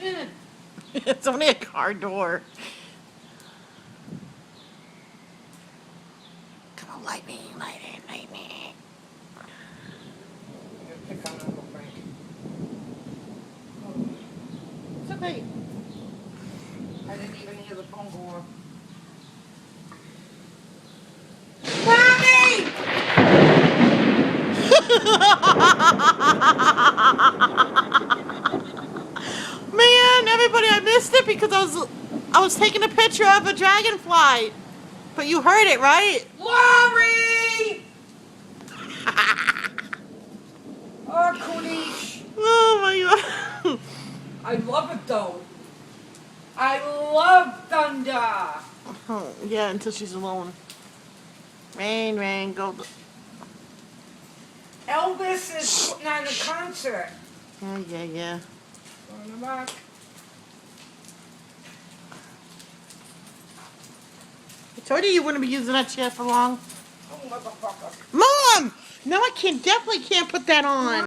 in. It's only a car door. Come on, light me. Pick on Uncle Frank. It's okay. I didn't even hear the phone go off. Mommy! Man, everybody, I missed it because I was taking a picture of a dragonfly. But you heard it, right? Lori! Oh, Kunish. Oh my god. I love it though. I love thunder. Oh, yeah, until she's alone. Rain, go. Elvis is putting on a concert. Yeah. On the mark. I told you wouldn't be using that chair for long. Oh, motherfucker. Mom! No, I definitely can't put that on.